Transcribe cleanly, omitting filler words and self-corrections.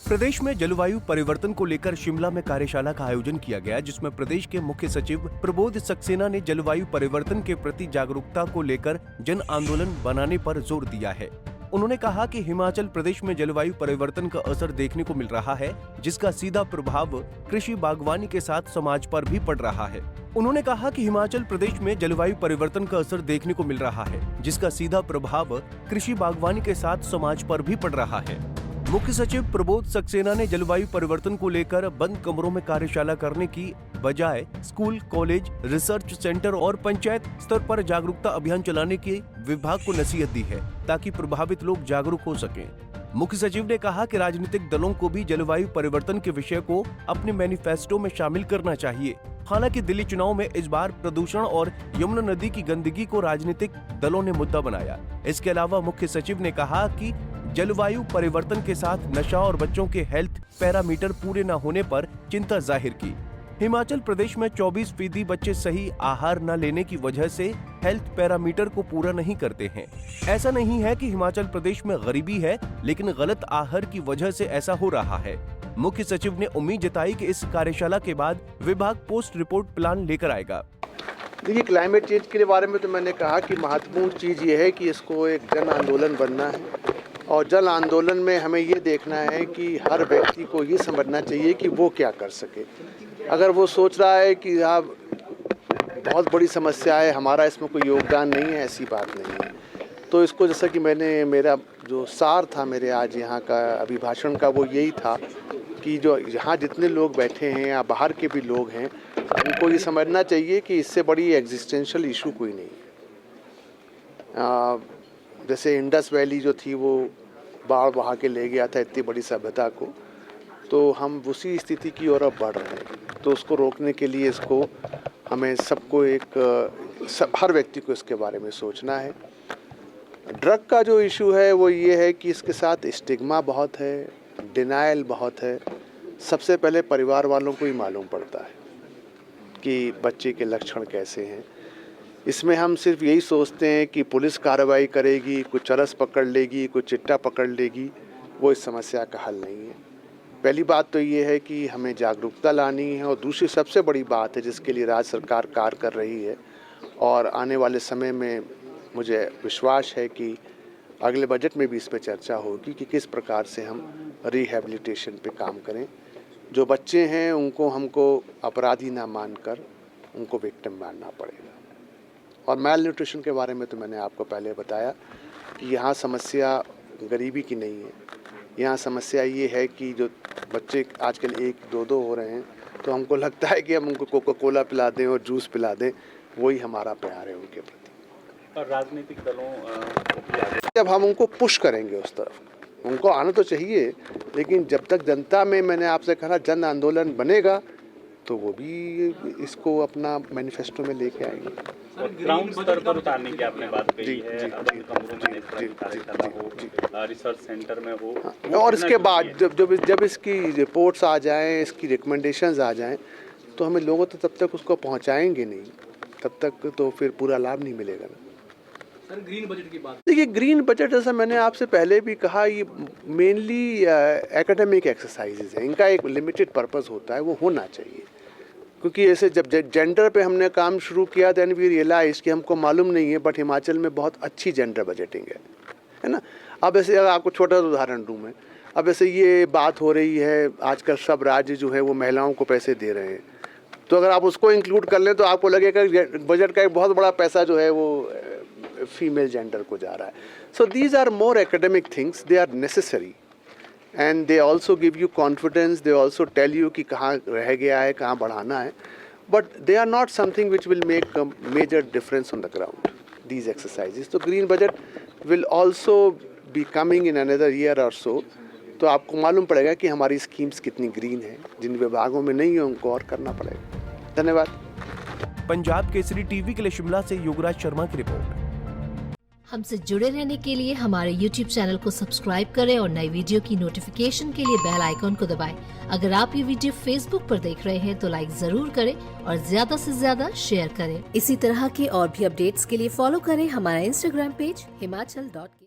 प्रदेश में जलवायु परिवर्तन को लेकर शिमला में कार्यशाला का आयोजन किया गया, जिसमें प्रदेश के मुख्य सचिव प्रबोध सक्सेना ने जलवायु परिवर्तन के प्रति जागरूकता को लेकर जन आंदोलन बनाने पर जोर दिया है। उन्होंने कहा कि हिमाचल प्रदेश में जलवायु परिवर्तन का असर देखने को मिल रहा है, जिसका सीधा प्रभाव कृषि बागवानी के साथ समाज पर भी पड़ रहा है। उन्होंने कहा कि हिमाचल प्रदेश में जलवायु परिवर्तन का असर देखने को मिल रहा है, जिसका सीधा प्रभाव कृषि बागवानी के साथ समाज पर भी पड़ रहा है। मुख्य सचिव प्रबोध सक्सेना ने जलवायु परिवर्तन को लेकर बंद कमरों में कार्यशाला करने की बजाय स्कूल, कॉलेज, रिसर्च सेंटर और पंचायत स्तर पर जागरूकता अभियान चलाने की विभाग को नसीहत दी है, ताकि प्रभावित लोग जागरूक हो सकें। मुख्य सचिव ने कहा कि राजनीतिक दलों को भी जलवायु परिवर्तन के विषय को अपने मैनिफेस्टो में शामिल करना चाहिए। हालांकि दिल्ली चुनाव में इस बार प्रदूषण और यमुना नदी की गंदगी को राजनीतिक दलों ने मुद्दा बनाया। इसके अलावा मुख्य सचिव ने कहा कि जलवायु परिवर्तन के साथ नशा और बच्चों के हेल्थ पैरामीटर पूरे न होने पर चिंता जाहिर की। हिमाचल प्रदेश में 24% बच्चे सही आहार न लेने की वजह से हेल्थ पैरामीटर को पूरा नहीं करते हैं। ऐसा नहीं है कि हिमाचल प्रदेश में गरीबी है, लेकिन गलत आहार की वजह से ऐसा हो रहा है। मुख्य सचिव ने उम्मीद जताई कि इस कार्यशाला के बाद विभाग पोस्ट रिपोर्ट प्लान लेकर आएगा। देखिए, क्लाइमेट चेंज के बारे में तो मैंने कहा कि महत्वपूर्ण चीज़ ये है कि इसको एक जन आंदोलन बनना है, और जन आंदोलन में हमें ये देखना है कि हर व्यक्ति को ये समझना चाहिए कि वो क्या कर सके। अगर वो सोच रहा है कि आप बहुत बड़ी समस्या है, हमारा इसमें कोई योगदान नहीं है, ऐसी बात नहीं है। तो इसको, जैसा कि मेरा जो सार था मेरे आज यहाँ का अभिभाषण का, वो यही था कि जो यहाँ जितने लोग बैठे हैं या बाहर के भी लोग हैं, उनको ये समझना चाहिए कि इससे बड़ी एग्जिस्टेंशियल इशू कोई नहीं है। जैसे इंडस वैली जो थी वो बाढ़ बहा के ले गया था इतनी बड़ी सभ्यता को, तो हम उसी स्थिति की ओर अब बढ़ रहे हैं। तो उसको रोकने के लिए हमें सबको हर व्यक्ति को इसके बारे में सोचना है। ड्रग का जो इशू है वो ये है कि इसके साथ स्टिग्मा बहुत है, डिनायल बहुत है। सबसे पहले परिवार वालों को ही मालूम पड़ता है कि बच्चे के लक्षण कैसे हैं। इसमें हम सिर्फ यही सोचते हैं कि पुलिस कार्रवाई करेगी, कुछ चरस पकड़ लेगी, कुछ चिट्टा पकड़ लेगी, वो इस समस्या का हल नहीं है। पहली बात तो ये है कि हमें जागरूकता लानी है, और दूसरी सबसे बड़ी बात है जिसके लिए राज्य सरकार कार्य कर रही है, और आने वाले समय में मुझे विश्वास है कि अगले बजट में भी इस पर चर्चा होगी कि किस प्रकार से हम रिहैबिलिटेशन पे काम करें। जो बच्चे हैं उनको हमको अपराधी ना मानकर उनको विक्टिम मानना पड़ेगा। और मैल न्यूट्रिशन के बारे में तो मैंने आपको पहले बताया कि यहाँ समस्या गरीबी की नहीं है। यहाँ समस्या ये है कि जो बच्चे आजकल 1-2 हो रहे हैं, तो हमको लगता है कि हम उनको कोका कोला पिला दें और जूस पिला दें, वही हमारा प्यार है उनके प्रति। और राजनीतिक दलों जब हम उनको पुश करेंगे उस तरफ, उनको आना तो चाहिए, लेकिन जब तक जनता में, मैंने आपसे कहा, जन आंदोलन बनेगा, तो वो भी इसको अपना मैनिफेस्टो में लेके आएंगे। और ग्राउंड स्तर पर उतारने की आपने बात कही है, बंद कमरों में कार्यशाला हो, रिसर्च सेंटर में हो, और इसके बाद जब इसकी रिपोर्ट्स आ जाएं, इसकी रिकमेंडेशंस आ जाएं, तो हमें लोगों तक तब तक उसको पहुंचाएंगे नहीं, तब तक तो फिर पूरा लाभ नहीं मिलेगा ना। सर, ग्रीन बजट की बात, देखिए, ग्रीन बजट, जैसा मैंने आपसे पहले भी कहा, ये मेनली एकेडमिक एक्सरसाइजेज है। इनका एक लिमिटेड पर्पस होता है, वो होना चाहिए। क्योंकि ऐसे जब जेंडर पे हमने काम शुरू किया, देन वी रियलाइज कि हमको मालूम नहीं है, बट हिमाचल में बहुत अच्छी जेंडर बजटिंग है ना। अब ऐसे अगर आपको छोटा सा उदाहरण दूँ मैं, अब ऐसे ये बात हो रही है, आजकल सब राज्य जो है वो महिलाओं को पैसे दे रहे हैं, तो अगर आप उसको इंक्लूड कर लें तो आपको लगेगा बजट का एक बहुत बड़ा पैसा जो है वो फीमेल जेंडर को जा रहा है। So these are more academic things, they are necessary, and they also give you confidence, they also tell you कि कहाँ रह गया है, कहाँ बढ़ाना है, but they are not something which will make a major difference on the ground, these exercises. तो green budget will also be coming in another year और सो, तो आपको मालूम पड़ेगा कि हमारी स्कीम्स कितनी ग्रीन है। जिन विभागों में नहीं है उनको और करना पड़ेगा। धन्यवाद। पंजाब केसरी टीवी के लिए शिमला से योगराज शर्मा की रिपोर्ट। हमसे जुड़े रहने के लिए हमारे YouTube चैनल को सब्सक्राइब करें और नई वीडियो की नोटिफिकेशन के लिए बेल आइकॉन को दबाएं। अगर आप ये वीडियो Facebook पर देख रहे हैं तो लाइक जरूर करें और ज्यादा से ज्यादा शेयर करें। इसी तरह के और भी अपडेट्स के लिए फॉलो करें हमारा Instagram पेज हिमाचल.के।